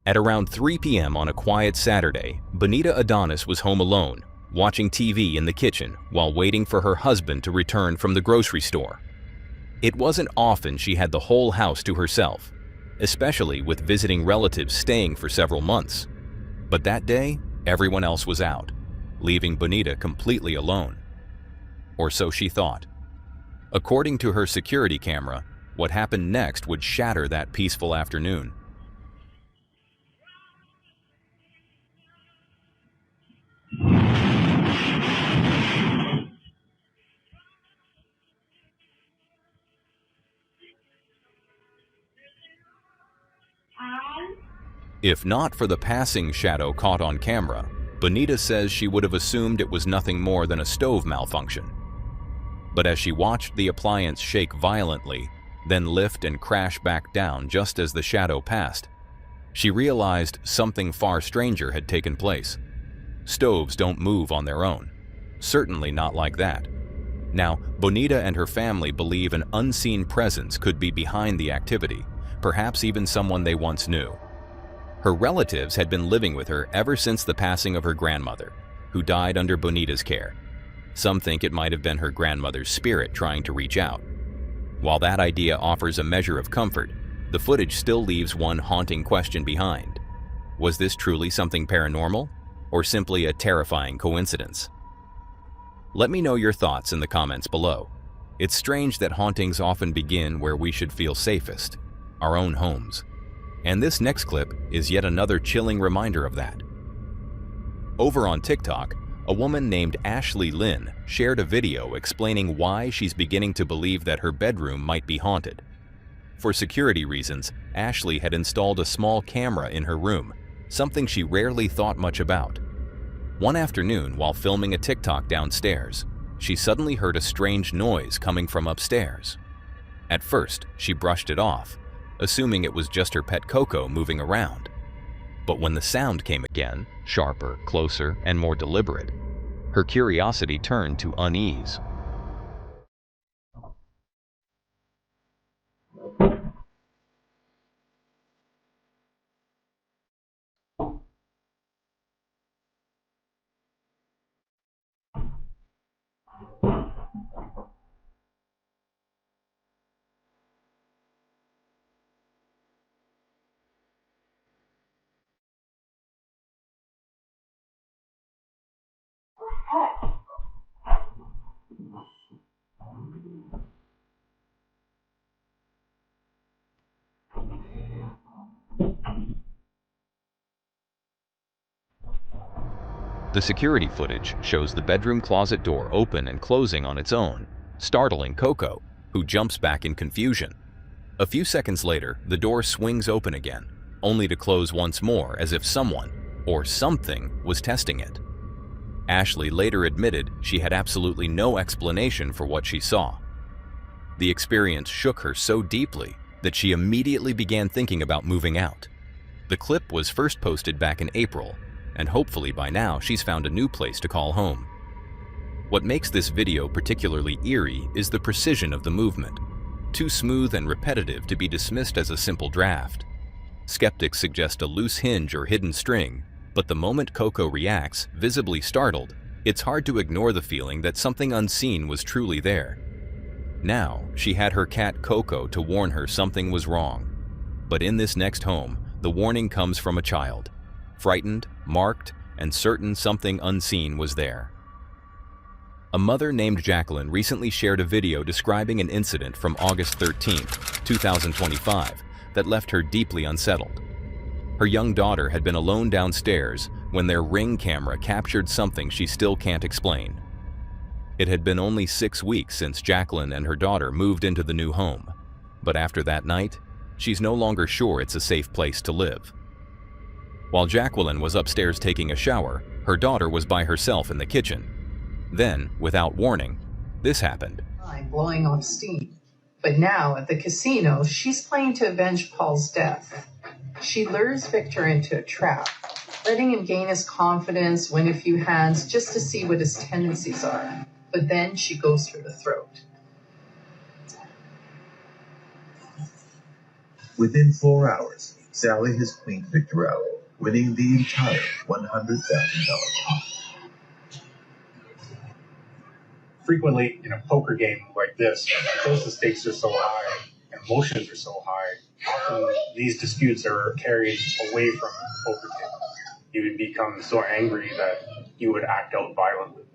At around 3 p.m. on a quiet Saturday, Bonita Adonis was home alone, watching TV in the kitchen while waiting for her husband to return from the grocery store. It wasn't often she had the whole house to herself, especially with visiting relatives staying for several months. But that day, everyone else was out, leaving Bonita completely alone. Or so she thought. According to her security camera, what happened next would shatter that peaceful afternoon. If not for the passing shadow caught on camera, Bonita says she would have assumed it was nothing more than a stove malfunction. But as she watched the appliance shake violently, then lift and crash back down just as the shadow passed, she realized something far stranger had taken place. Stoves don't move on their own, certainly not like that. Now, Bonita and her family believe an unseen presence could be behind the activity, perhaps even someone they once knew. Her relatives had been living with her ever since the passing of her grandmother, who died under Bonita's care. Some think it might have been her grandmother's spirit trying to reach out. While that idea offers a measure of comfort, the footage still leaves one haunting question behind. Was this truly something paranormal, or simply a terrifying coincidence? Let me know your thoughts in the comments below. It's strange that hauntings often begin where we should feel safest, our own homes. And this next clip is yet another chilling reminder of that. Over on TikTok, a woman named Ashley Lynn shared a video explaining why she's beginning to believe that her bedroom might be haunted. For security reasons, Ashley had installed a small camera in her room, something she rarely thought much about. One afternoon, while filming a TikTok downstairs, she suddenly heard a strange noise coming from upstairs. At first, she brushed it off, assuming it was just her pet Coco moving around. But when the sound came again, sharper, closer, and more deliberate, her curiosity turned to unease. The security footage shows the bedroom closet door open and closing on its own, startling Coco, who jumps back in confusion. A few seconds later, the door swings open again, only to close once more as if someone, or something, was testing it. Ashley later admitted she had absolutely no explanation for what she saw. The experience shook her so deeply that she immediately began thinking about moving out. The clip was first posted back in April, and hopefully by now she's found a new place to call home. What makes this video particularly eerie is the precision of the movement, too smooth and repetitive to be dismissed as a simple draft. Skeptics suggest a loose hinge or hidden string, but the moment Coco reacts, visibly startled, it's hard to ignore the feeling that something unseen was truly there. Now, she had her cat Coco to warn her something was wrong. But in this next home, the warning comes from a child. Frightened, marked, and certain something unseen was there. A mother named Jacqueline recently shared a video describing an incident from August 13, 2025, that left her deeply unsettled. Her young daughter had been alone downstairs when their Ring camera captured something she still can't explain. It had been only 6 weeks since Jacqueline and her daughter moved into the new home, but after that night, she's no longer sure it's a safe place to live. While Jacqueline was upstairs taking a shower, her daughter was by herself in the kitchen. Then, without warning, this happened. Blowing off steam. But now, at the casino, she's playing to avenge Paul's death. She lures Victor into a trap, letting him gain his confidence, win a few hands, just to see what his tendencies are. But then she goes for the throat. Within 4 hours, Sally has queened Victor out, winning the entire $100,000 pot. Frequently in a poker game like this, because the stakes are so high and emotions are so high, often these disputes are carried away from the poker table. You would become so angry that you would act out violently.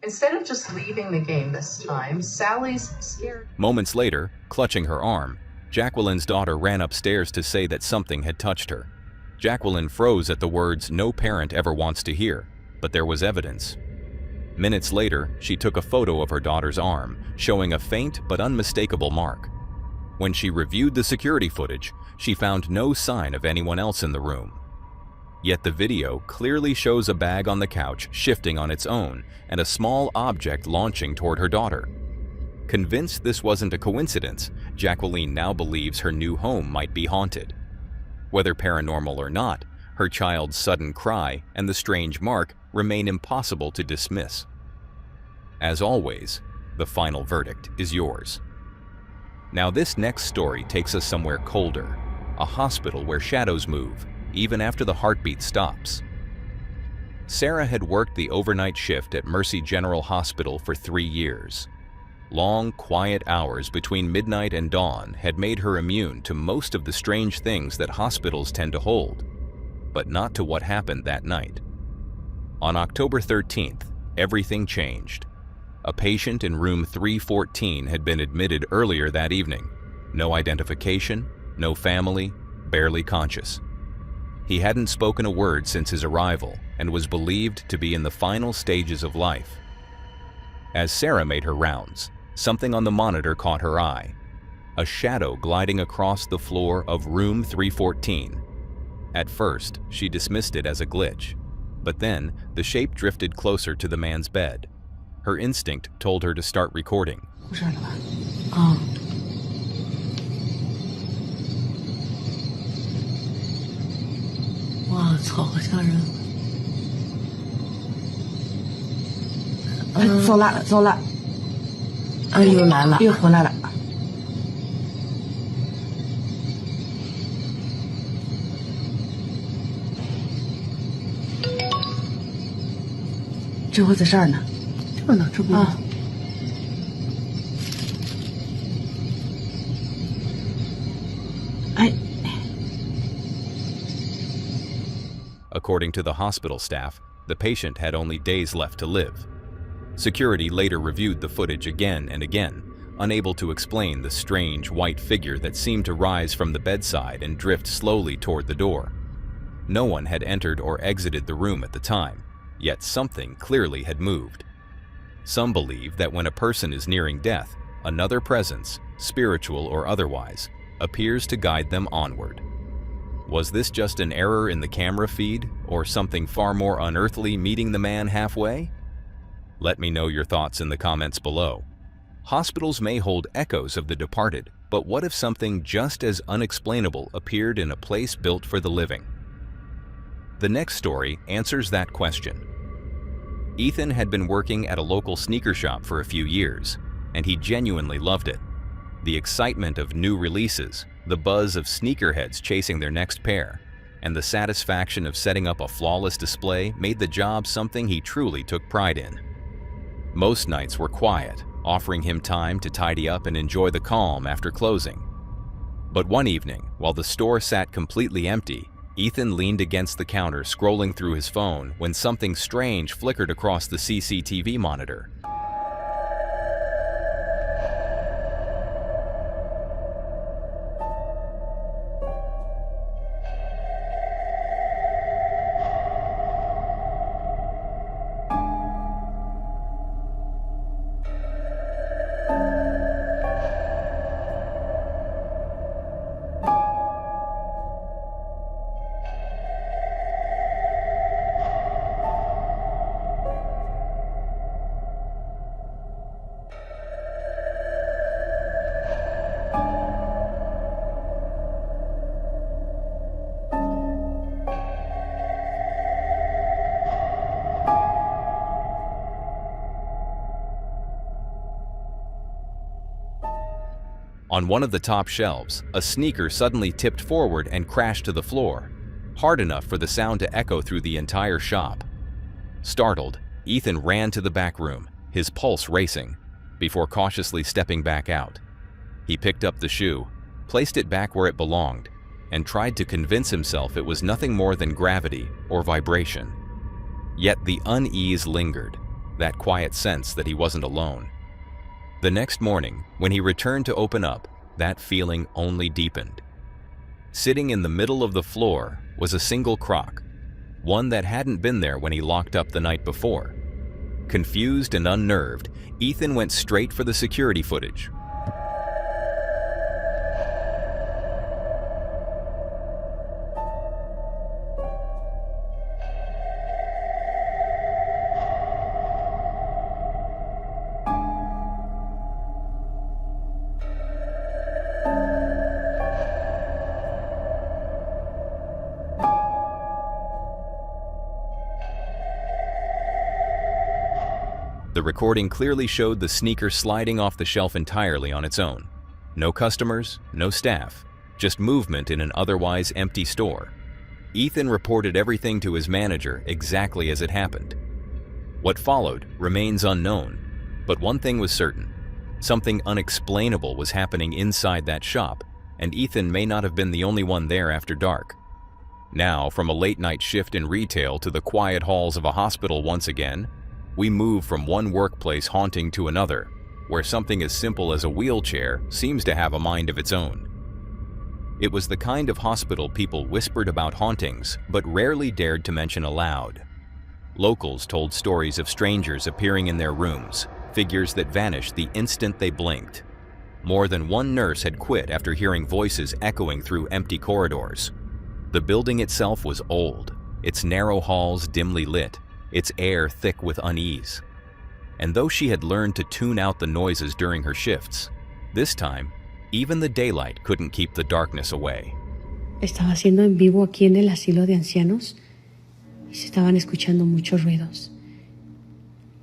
Instead of just leaving the game this time, Sally's scared. Moments later, clutching her arm, Jacqueline's daughter ran upstairs to say that something had touched her. Jacqueline froze at the words no parent ever wants to hear, but there was evidence. Minutes later, she took a photo of her daughter's arm, showing a faint but unmistakable mark. When she reviewed the security footage, she found no sign of anyone else in the room. Yet the video clearly shows a bag on the couch shifting on its own and a small object launching toward her daughter. Convinced this wasn't a coincidence, Jacqueline now believes her new home might be haunted. Whether paranormal or not, her child's sudden cry and the strange mark remain impossible to dismiss. As always, the final verdict is yours. Now this next story takes us somewhere colder, a hospital where shadows move, even after the heartbeat stops. Sarah had worked the overnight shift at Mercy General Hospital for 3 years. Long, quiet hours between midnight and dawn had made her immune to most of the strange things that hospitals tend to hold, but not to what happened that night. On October 13th, everything changed. A patient in room 314 had been admitted earlier that evening. No identification, no family, barely conscious. He hadn't spoken a word since his arrival and was believed to be in the final stages of life. As Sarah made her rounds, something on the monitor caught her eye. A shadow gliding across the floor of room 314. At first, she dismissed it as a glitch, but then the shape drifted closer to the man's bed. Her instinct told her to start recording. According to the hospital staff, the patient had only days left to live. Security later reviewed the footage again and again, unable to explain the strange white figure that seemed to rise from the bedside and drift slowly toward the door. No one had entered or exited the room at the time, yet something clearly had moved. Some believe that when a person is nearing death, another presence, spiritual or otherwise, appears to guide them onward. Was this just an error in the camera feed, or something far more unearthly meeting the man halfway? Let me know your thoughts in the comments below. Hospitals may hold echoes of the departed, but what if something just as unexplainable appeared in a place built for the living? The next story answers that question. Ethan had been working at a local sneaker shop for a few years, and he genuinely loved it. The excitement of new releases, the buzz of sneakerheads chasing their next pair, and the satisfaction of setting up a flawless display made the job something he truly took pride in. Most nights were quiet, offering him time to tidy up and enjoy the calm after closing. But one evening, while the store sat completely empty, Ethan leaned against the counter scrolling through his phone when something strange flickered across the CCTV monitor. On one of the top shelves, a sneaker suddenly tipped forward and crashed to the floor, hard enough for the sound to echo through the entire shop. Startled, Ethan ran to the back room, his pulse racing, before cautiously stepping back out. He picked up the shoe, placed it back where it belonged, and tried to convince himself it was nothing more than gravity or vibration. Yet the unease lingered, that quiet sense that he wasn't alone. The next morning, when he returned to open up, that feeling only deepened. Sitting in the middle of the floor was a single crock, one that hadn't been there when he locked up the night before. Confused and unnerved, Ethan went straight for the security footage. The recording clearly showed the sneaker sliding off the shelf entirely on its own. No customers, no staff, just movement in an otherwise empty store. Ethan reported everything to his manager exactly as it happened. What followed remains unknown, but one thing was certain. Something unexplainable was happening inside that shop, and Ethan may not have been the only one there after dark. Now, from a late-night shift in retail to the quiet halls of a hospital once again, we move from one workplace haunting to another, where something as simple as a wheelchair seems to have a mind of its own. It was the kind of hospital people whispered about hauntings, but rarely dared to mention aloud. Locals told stories of strangers appearing in their rooms, figures that vanished the instant they blinked. More than one nurse had quit after hearing voices echoing through empty corridors. The building itself was old, its narrow halls dimly lit, its air thick with unease. And though she had learned to tune out the noises during her shifts, this time, even the daylight couldn't keep the darkness away. Estaba haciendo en vivo aquí en el asilo de ancianos y se estaban escuchando muchos ruidos.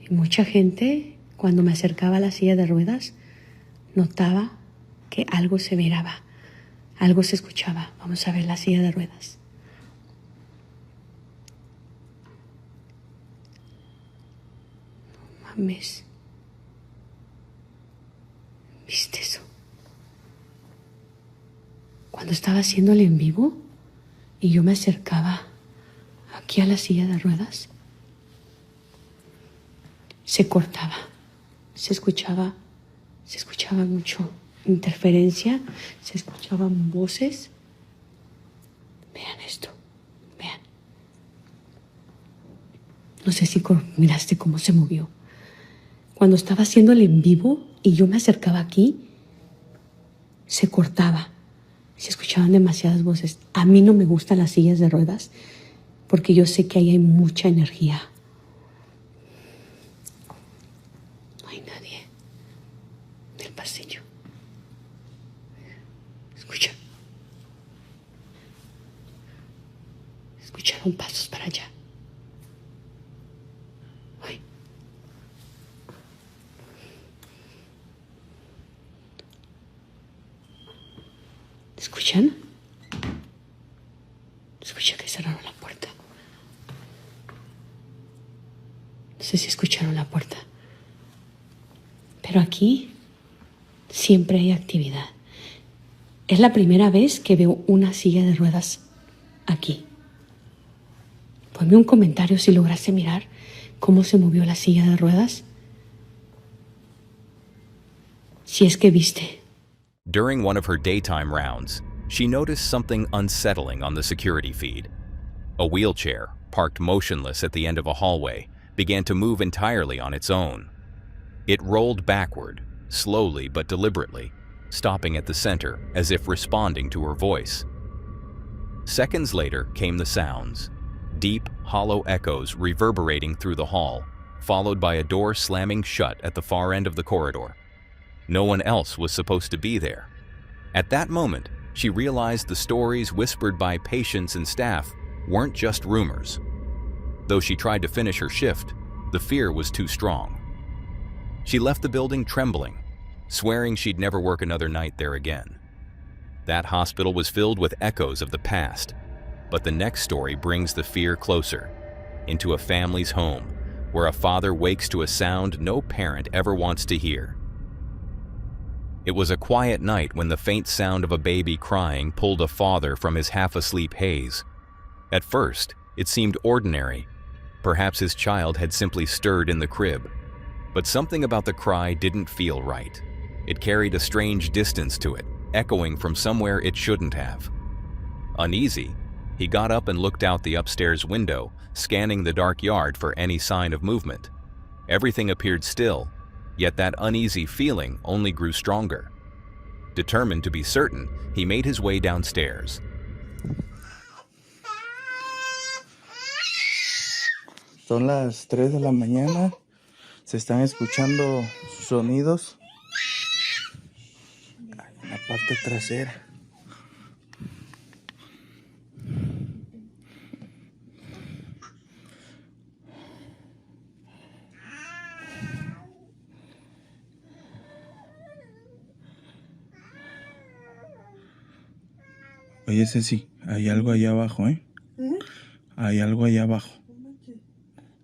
Y mucha gente, cuando me acercaba a la silla de ruedas, notaba que algo se miraba, algo se escuchaba. Vamos a ver la silla de ruedas. Mames. ¿Viste eso? Cuando estaba haciéndole en vivo y yo me acercaba aquí a la silla de ruedas, se cortaba, se escuchaba mucho interferencia, se escuchaban voces. Vean esto, vean. No sé si miraste cómo se movió. Cuando estaba haciéndole en vivo y yo me acercaba aquí, se cortaba. Se escuchaban demasiadas voces. A mí no me gustan las sillas de ruedas porque yo sé que ahí hay mucha energía. No hay nadie en el pasillo. Escucha. Escucharon pasos para allá. Ay. ¿Escuchan? Escucha que cerraron la puerta. No sé si escucharon la puerta. Pero aquí siempre hay actividad. Es la primera vez que veo una silla de ruedas aquí. Ponme un comentario si lograste mirar cómo se movió la silla de ruedas. Si es que viste. During one of her daytime rounds, she noticed something unsettling on the security feed. A wheelchair, parked motionless at the end of a hallway, began to move entirely on its own. It rolled backward, slowly but deliberately, stopping at the center as if responding to her voice. Seconds later came the sounds, deep, hollow echoes reverberating through the hall, followed by a door slamming shut at the far end of the corridor. No one else was supposed to be there. At that moment, she realized the stories whispered by patients and staff weren't just rumors. Though she tried to finish her shift, the fear was too strong. She left the building trembling, swearing she'd never work another night there again. That hospital was filled with echoes of the past, but the next story brings the fear closer, into a family's home, where a father wakes to a sound no parent ever wants to hear. It was a quiet night when the faint sound of a baby crying pulled a father from his half-asleep haze. At first, it seemed ordinary. Perhaps his child had simply stirred in the crib. But something about the cry didn't feel right. It carried a strange distance to it, echoing from somewhere it shouldn't have. Uneasy, he got up and looked out the upstairs window, scanning the dark yard for any sign of movement. Everything appeared still, yet that uneasy feeling only grew stronger. Determined to be certain, he made his way downstairs. Son las 3 de la mañana. Se están escuchando sonidos en la parte trasera. Oye, Ceci, hay algo allá abajo, ¿eh? Hay algo allá abajo.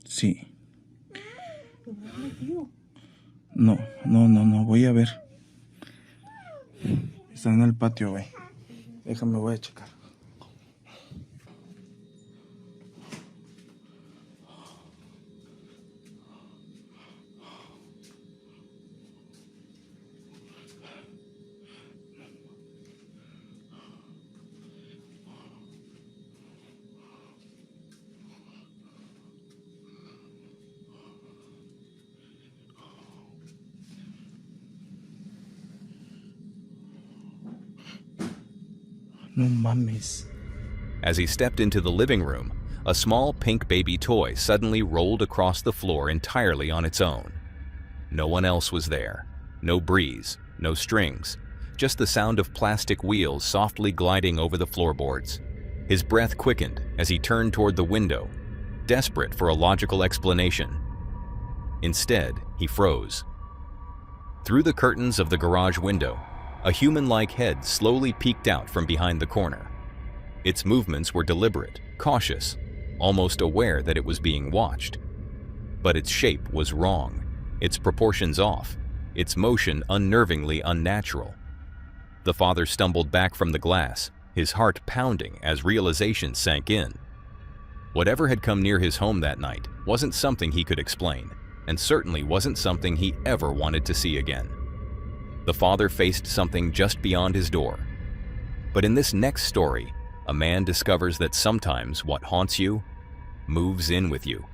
Sí. No, voy a ver. Está en el patio, güey. Déjame, voy a checar. No mames. As he stepped into the living room, a small pink baby toy suddenly rolled across the floor entirely on its own. No one else was there. No breeze, no strings, just the sound of plastic wheels softly gliding over the floorboards. His breath quickened as he turned toward the window, desperate for a logical explanation. Instead, he froze. Through the curtains of the garage window, a human-like head slowly peeked out from behind the corner. Its movements were deliberate, cautious, almost aware that it was being watched. But its shape was wrong, its proportions off, its motion unnervingly unnatural. The father stumbled back from the glass, his heart pounding as realization sank in. Whatever had come near his home that night wasn't something he could explain, and certainly wasn't something he ever wanted to see again. The father faced something just beyond his door. But in this next story, a man discovers that sometimes what haunts you moves in with you.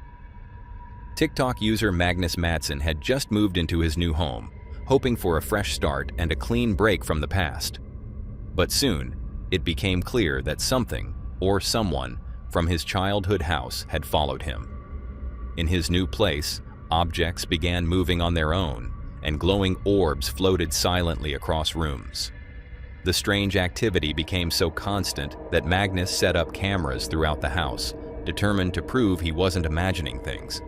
TikTok user Magnus Mattsson had just moved into his new home, hoping for a fresh start and a clean break from the past. But soon, it became clear that something, or someone, from his childhood house had followed him. In his new place, objects began moving on their own, and glowing orbs floated silently across rooms. The strange activity became so constant that Magnus set up cameras throughout the house, determined to prove he wasn't imagining things.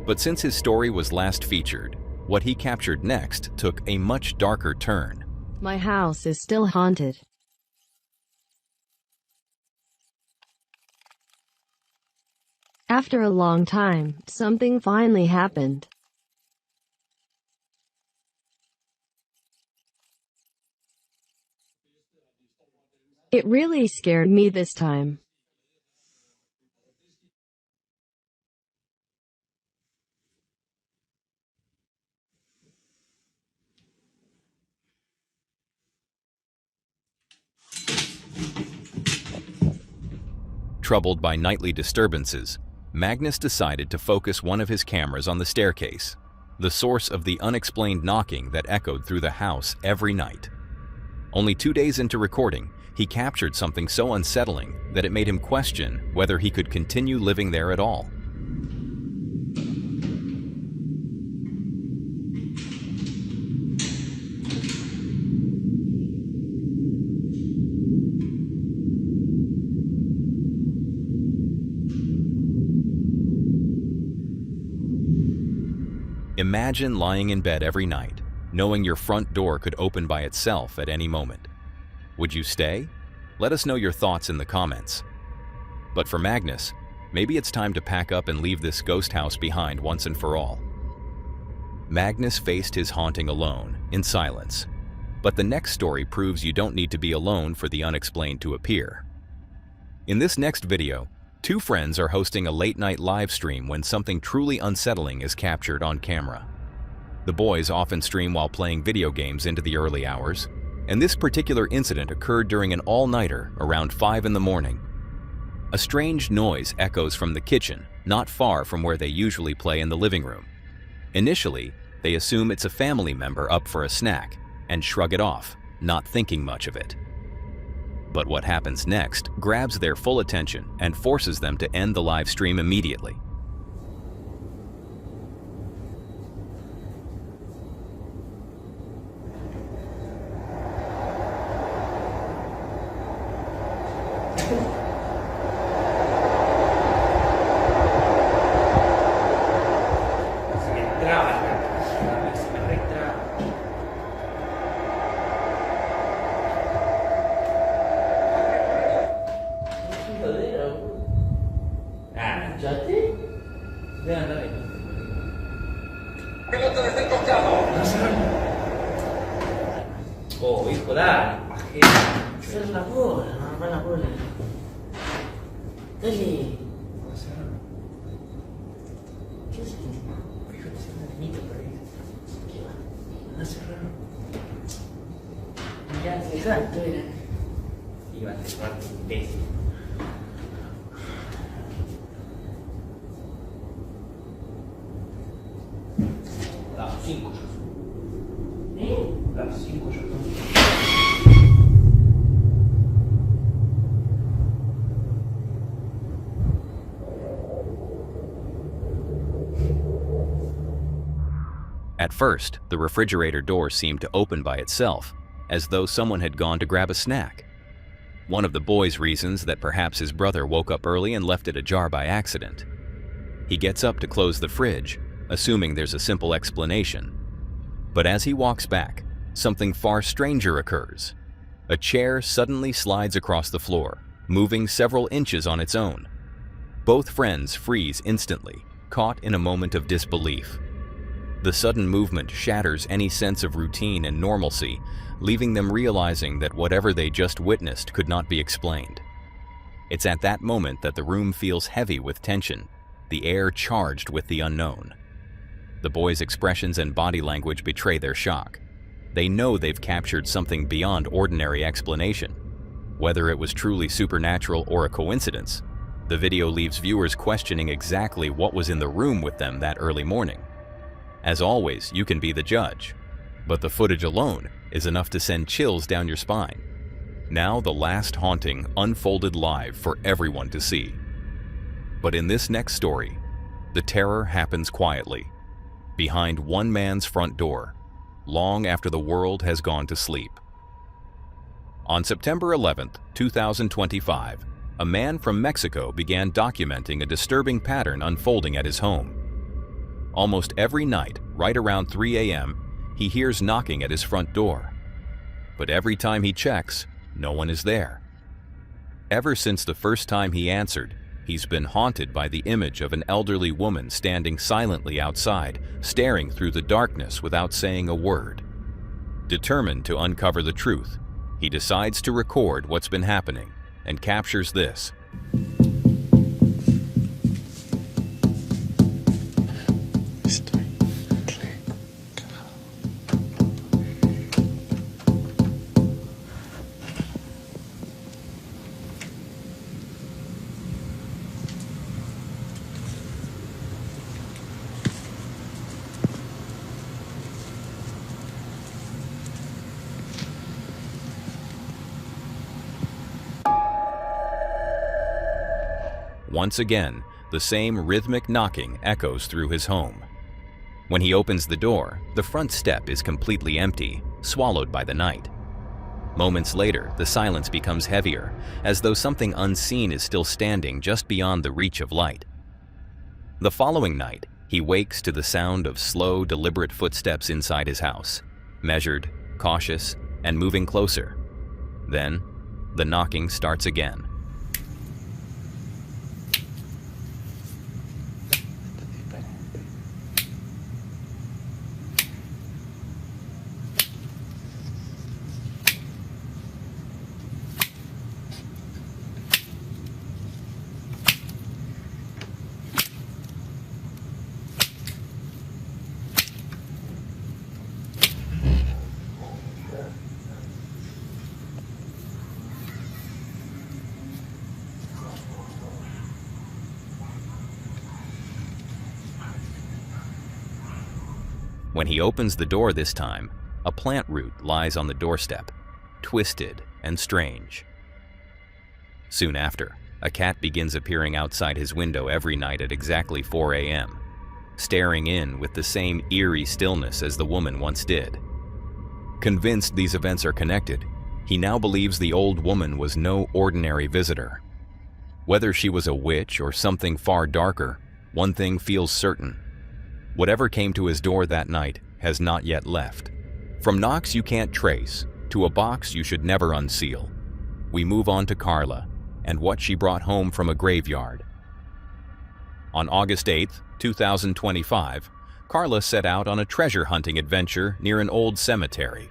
But since his story was last featured, what he captured next took a much darker turn. My house is still haunted. After a long time, something finally happened. It really scared me this time. Troubled by nightly disturbances, Magnus decided to focus one of his cameras on the staircase, the source of the unexplained knocking that echoed through the house every night. Only 2 days into recording, he captured something so unsettling that it made him question whether he could continue living there at all. Imagine lying in bed every night, knowing your front door could open by itself at any moment. Would you stay? Let us know your thoughts in the comments. But for Magnus, maybe it's time to pack up and leave this ghost house behind once and for all. Magnus faced his haunting alone, in silence. But the next story proves you don't need to be alone for the unexplained to appear. In this next video, two friends are hosting a late-night live stream when something truly unsettling is captured on camera. The boys often stream while playing video games into the early hours, and this particular incident occurred during an all-nighter around 5 in the morning. A strange noise echoes from the kitchen, not far from where they usually play in the living room. Initially, they assume it's a family member up for a snack and shrug it off, not thinking much of it. But what happens next grabs their full attention and forces them to end the live stream immediately. Oh, hijo, dale. Cierra la bola, no abra la bola. Dale. ¿Qué es? Fíjate, se me limita por ahí. ¿Qué va? Anda a cerrar. Ya, exacto, era. Iba a cerrar, imbécil. Las 5 ya. Las 5 ya. At first, the refrigerator door seemed to open by itself, as though someone had gone to grab a snack. One of the boys reasons that perhaps his brother woke up early and left it ajar by accident. He gets up to close the fridge, assuming there's a simple explanation. But as he walks back, something far stranger occurs. A chair suddenly slides across the floor, moving several inches on its own. Both friends freeze instantly, caught in a moment of disbelief. The sudden movement shatters any sense of routine and normalcy, leaving them realizing that whatever they just witnessed could not be explained. It's at that moment that the room feels heavy with tension, the air charged with the unknown. The boys' expressions and body language betray their shock. They know they've captured something beyond ordinary explanation. Whether it was truly supernatural or a coincidence, the video leaves viewers questioning exactly what was in the room with them that early morning. As always, you can be the judge, but the footage alone is enough to send chills down your spine. Now the last haunting unfolded live for everyone to see. But in this next story, the terror happens quietly, behind one man's front door, long after the world has gone to sleep. On September 11th, 2025, a man from Mexico began documenting a disturbing pattern unfolding at his home. Almost every night, right around 3 a.m., he hears knocking at his front door. But every time he checks, no one is there. Ever since the first time he answered, he's been haunted by the image of an elderly woman standing silently outside, staring through the darkness without saying a word. Determined to uncover the truth, he decides to record what's been happening and captures this. Once again, the same rhythmic knocking echoes through his home. When he opens the door, the front step is completely empty, swallowed by the night. Moments later, the silence becomes heavier, as though something unseen is still standing just beyond the reach of light. The following night, he wakes to the sound of slow, deliberate footsteps inside his house. measured, cautious, and moving closer. Then, the knocking starts again. When he opens the door this time, a plant root lies on the doorstep, twisted and strange. Soon after, a cat begins appearing outside his window every night at exactly 4 a.m., staring in with the same eerie stillness as the woman once did. Convinced these events are connected, he now believes the old woman was no ordinary visitor. Whether she was a witch or something far darker, one thing feels certain. Whatever came to his door that night has not yet left. From knocks you can't trace to a box you should never unseal, we move on to Carla and what she brought home from a graveyard. On August 8, 2025, Carla set out on a treasure hunting adventure near an old cemetery.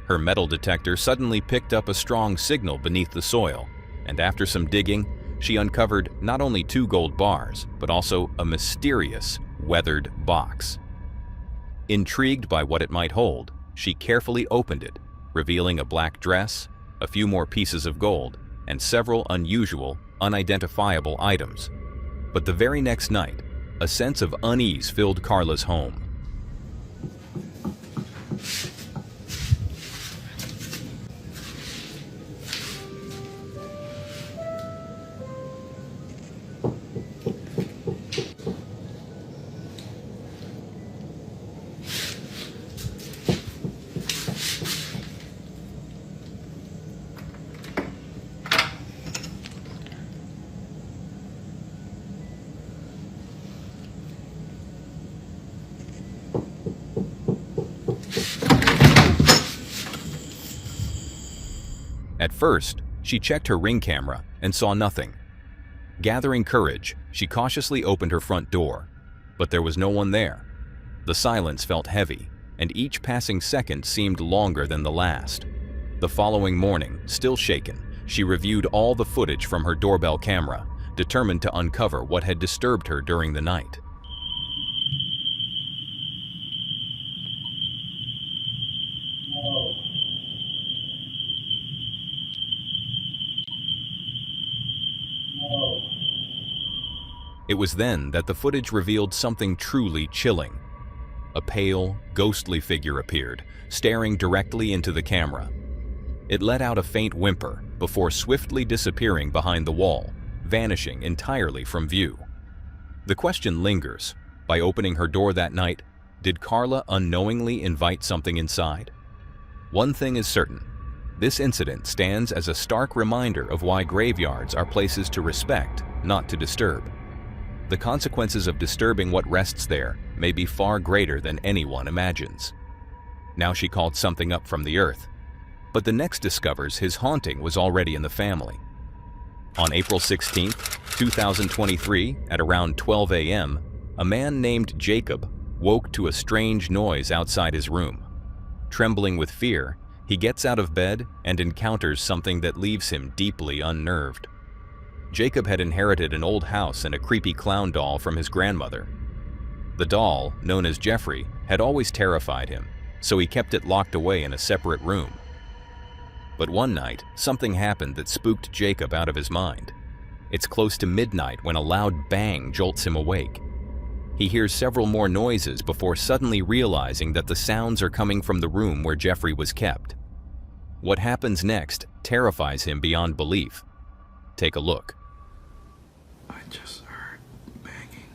Her metal detector suddenly picked up a strong signal beneath the soil, and after some digging, she uncovered not only 2 gold bars, but also a mysterious, weathered box. Intrigued by what it might hold, she carefully opened it, revealing a black dress, a few more pieces of gold, and several unusual, unidentifiable items. But the very next night, a sense of unease filled Carla's home. At first, she checked her ring camera and saw nothing. Gathering courage, she cautiously opened her front door, but there was no one there. The silence felt heavy, and each passing second seemed longer than the last. The following morning, still shaken, she reviewed all the footage from her doorbell camera, determined to uncover what had disturbed her during the night. It was then that the footage revealed something truly chilling. A pale, ghostly figure appeared, staring directly into the camera. It let out a faint whimper before swiftly disappearing behind the wall, vanishing entirely from view. The question lingers. By opening her door that night, did Carla unknowingly invite something inside? One thing is certain. This incident stands as a stark reminder of why graveyards are places to respect, not to disturb. The consequences of disturbing what rests there may be far greater than anyone imagines. Now she called something up from the earth, but the next discovers his haunting was already in the family. On April 16, 2023, at around 12 a.m., a man named Jacob woke to a strange noise outside his room. Trembling with fear, he gets out of bed and encounters something that leaves him deeply unnerved. Jacob had inherited an old house and a creepy clown doll from his grandmother. The doll, known as Jeffrey, had always terrified him, so he kept it locked away in a separate room. But one night, something happened that spooked Jacob out of his mind. It's close to midnight when a loud bang jolts him awake. He hears several more noises before suddenly realizing that the sounds are coming from the room where Jeffrey was kept. What happens next terrifies him beyond belief. Take a look. I just heard banging.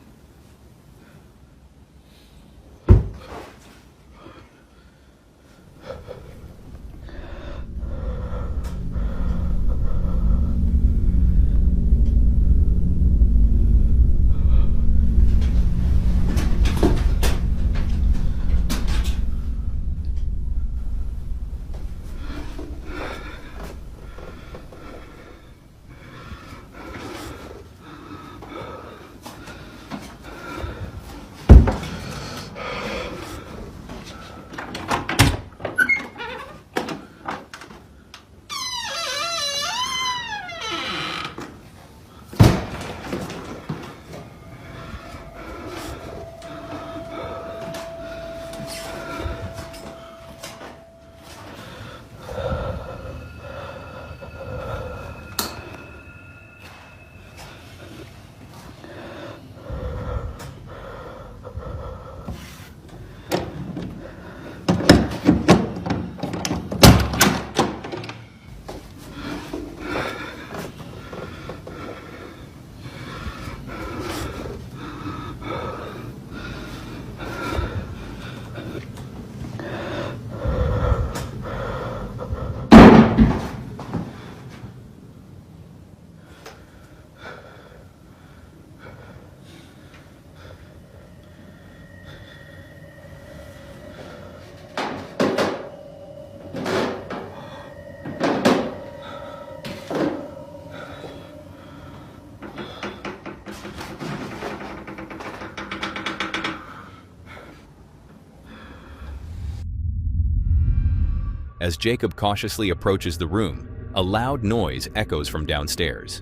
As Jacob cautiously approaches the room, a loud noise echoes from downstairs.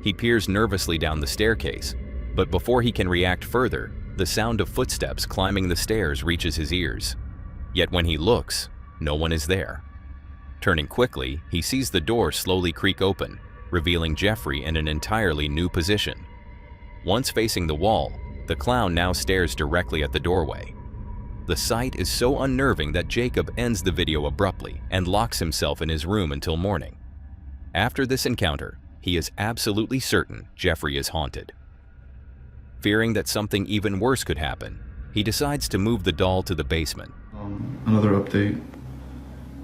He peers nervously down the staircase, but before he can react further, the sound of footsteps climbing the stairs reaches his ears. Yet when he looks, no one is there. Turning quickly, he sees the door slowly creak open, revealing Jeffrey in an entirely new position. Once facing the wall, the clown now stares directly at the doorway. The sight is so unnerving that Jacob ends the video abruptly and locks himself in his room until morning. After this encounter, he is absolutely certain Jeffrey is haunted. Fearing that something even worse could happen, he decides to move the doll to the basement. Another update.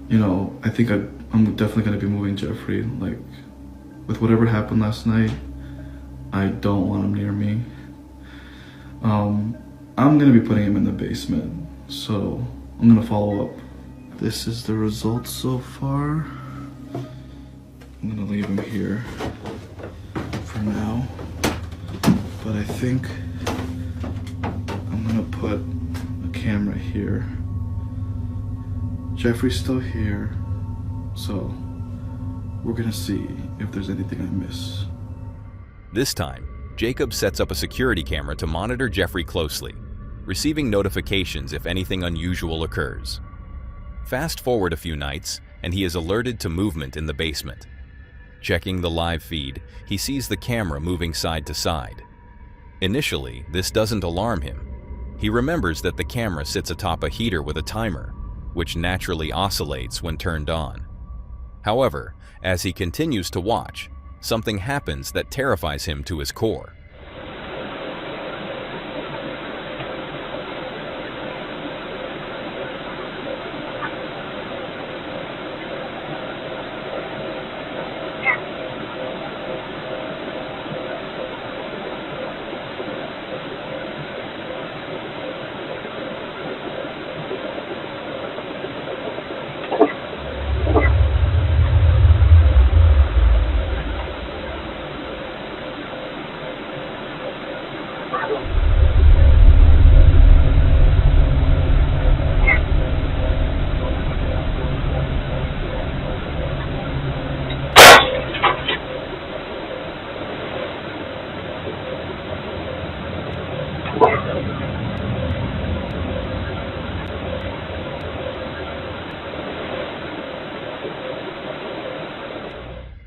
You know, I think I'm definitely going to be moving Jeffrey. Like, with whatever happened last night, I don't want him near me. I'm going to be putting him in the basement, so I'm going to follow up. This is the results so far. I'm going to leave him here for now. But I think I'm going to put a camera here. Jeffrey's still here, so we're gonna see if there's anything I miss. This time, Jacob sets up a security camera to monitor Jeffrey closely, receiving notifications if anything unusual occurs. Fast forward a few nights, and he is alerted to movement in the basement. Checking the live feed, he sees the camera moving side to side. Initially, this doesn't alarm him. He remembers that the camera sits atop a heater with a timer, which naturally oscillates when turned on. However, as he continues to watch, something happens that terrifies him to his core.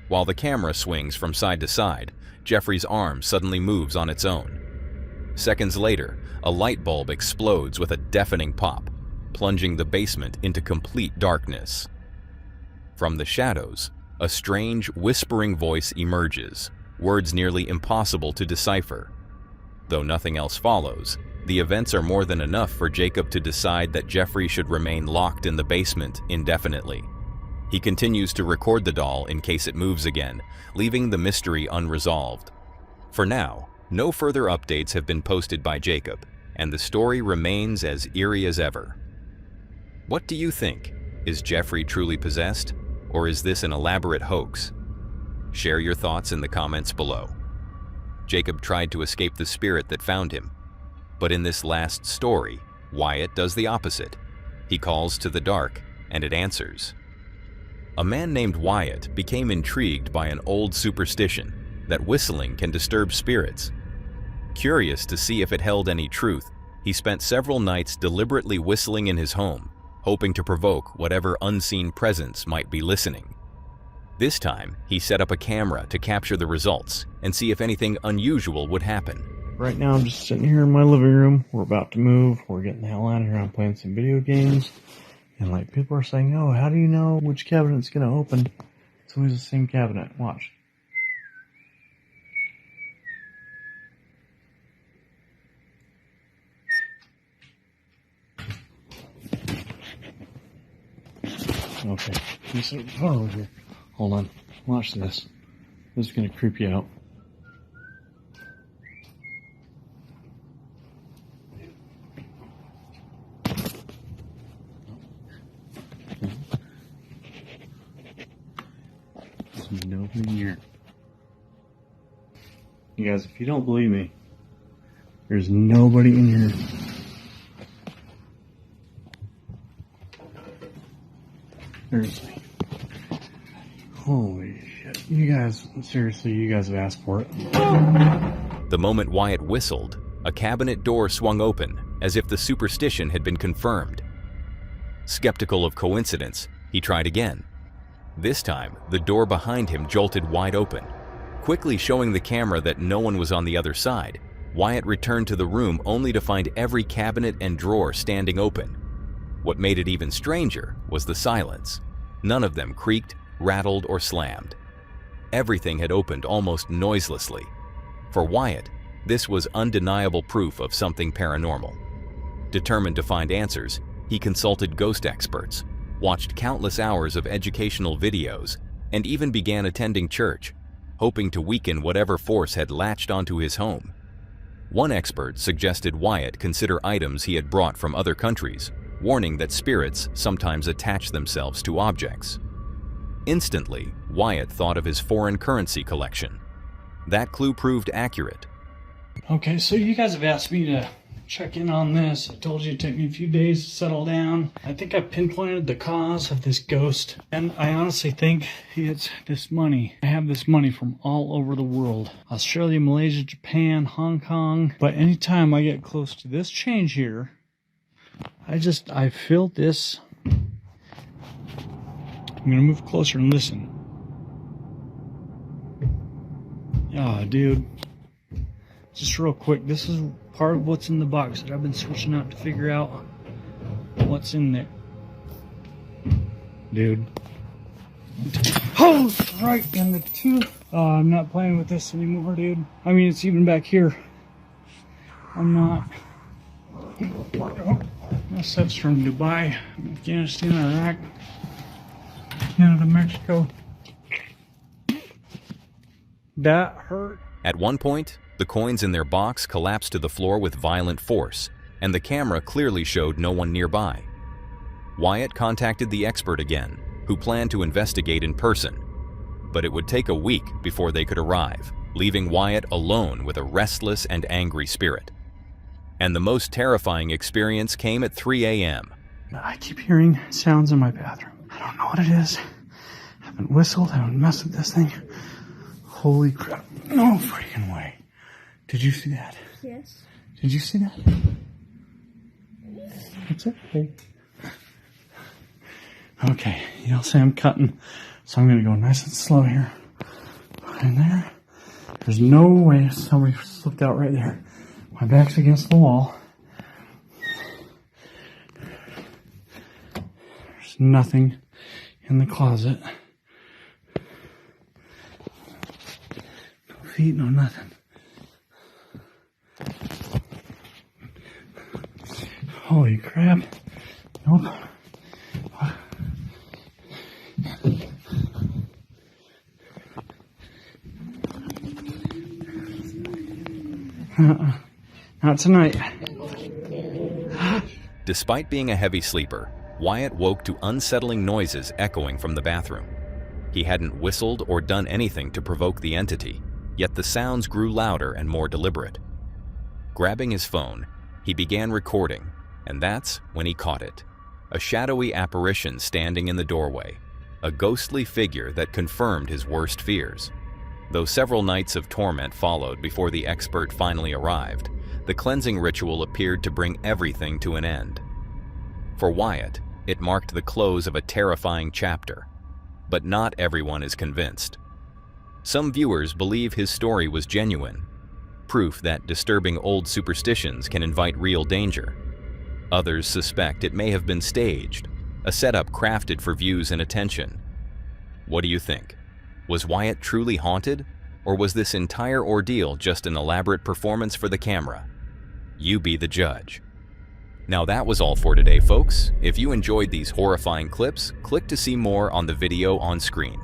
While the camera swings from side to side, Jeffrey's arm suddenly moves on its own. Seconds later, a light bulb explodes with a deafening pop, plunging the basement into complete darkness. From the shadows, a strange, whispering voice emerges, words nearly impossible to decipher. Though nothing else follows, the events are more than enough for Jacob to decide that Jeffrey should remain locked in the basement indefinitely. He continues to record the doll in case it moves again, leaving the mystery unresolved. For now, no further updates have been posted by Jacob, and the story remains as eerie as ever. What do you think? Is Jeffrey truly possessed, or is this an elaborate hoax? Share your thoughts in the comments below. Jacob tried to escape the spirit that found him, but in this last story, Wyatt does the opposite. He calls to the dark, and it answers. A man named Wyatt became intrigued by an old superstition that whistling can disturb spirits. Curious to see if it held any truth, he spent several nights deliberately whistling in his home, hoping to provoke whatever unseen presence might be listening. This time, he set up a camera to capture the results and see if anything unusual would happen. Right now, I'm just sitting here in my living room. We're about to move. We're getting the hell out of here. I'm playing some video games. And like people are saying, oh, how do you know which cabinet's going to open? It's always the same cabinet. Watch. Okay. Hold over here. Hold on. Watch this. This is going to creep you out. There's nobody in here. You guys, if you don't believe me, there's nobody in here. Seriously. Holy shit. You guys, seriously, you guys have asked for it. The moment Wyatt whistled, a cabinet door swung open, as if the superstition had been confirmed. Skeptical of coincidence, he tried again. This time, the door behind him jolted wide open. Quickly showing the camera that no one was on the other side, Wyatt returned to the room only to find every cabinet and drawer standing open. What made it even stranger was the silence. None of them creaked, rattled, or slammed. Everything had opened almost noiselessly. For Wyatt, this was undeniable proof of something paranormal. Determined to find answers, he consulted ghost experts, watched countless hours of educational videos, and even began attending church, hoping to weaken whatever force had latched onto his home. One expert suggested Wyatt consider items he had brought from other countries, warning that spirits sometimes attach themselves to objects. Instantly, Wyatt thought of his foreign currency collection. That clue proved accurate. Okay, so you guys have asked me to check in on this. I told you it'd take me a few days to settle down. I think I pinpointed the cause of this ghost, and I honestly think it's this money. I have this money from all over the world. Australia, Malaysia, Japan, Hong Kong. But anytime I get close to this change here, I feel this. I'm gonna move closer and listen. Oh, dude. Just real quick, this is part of what's in the box that I've been searching out to figure out what's in there. Dude. Oh, right in the tooth. Oh, I'm not playing with this anymore, dude. I mean, it's even back here. I'm not. This stuff's from Dubai, Afghanistan, Iraq, Canada, Mexico. That hurt. At one point, the coins in their box collapsed to the floor with violent force, and the camera clearly showed no one nearby. Wyatt contacted the expert again, who planned to investigate in person. But it would take a week before they could arrive, leaving Wyatt alone with a restless and angry spirit. And the most terrifying experience came at 3 a.m. I keep hearing sounds in my bathroom. I don't know what it is. I haven't whistled, I haven't messed with this thing. Holy crap. No freaking way. Did you see that? Yes. Did you see that? It's okay. Okay, you'll say I'm cutting, so I'm going to go nice and slow here. In there. There's no way somebody slipped out right there. My back's against the wall. There's nothing in the closet. No feet, no nothing. Holy crap. Nope. Not tonight. Despite being a heavy sleeper, Wyatt woke to unsettling noises echoing from the bathroom. He hadn't whistled or done anything to provoke the entity, yet the sounds grew louder and more deliberate. Grabbing his phone, he began recording, and that's when he caught it. A shadowy apparition standing in the doorway, a ghostly figure that confirmed his worst fears. Though several nights of torment followed before the expert finally arrived, the cleansing ritual appeared to bring everything to an end. For Wyatt, it marked the close of a terrifying chapter, but not everyone is convinced. Some viewers believe his story was genuine, proof that disturbing old superstitions can invite real danger. Others suspect it may have been staged, a setup crafted for views and attention. What do you think? Was Wyatt truly haunted, or was this entire ordeal just an elaborate performance for the camera? You be the judge. Now that was all for today, folks. If you enjoyed these horrifying clips, click to see more on the video on screen.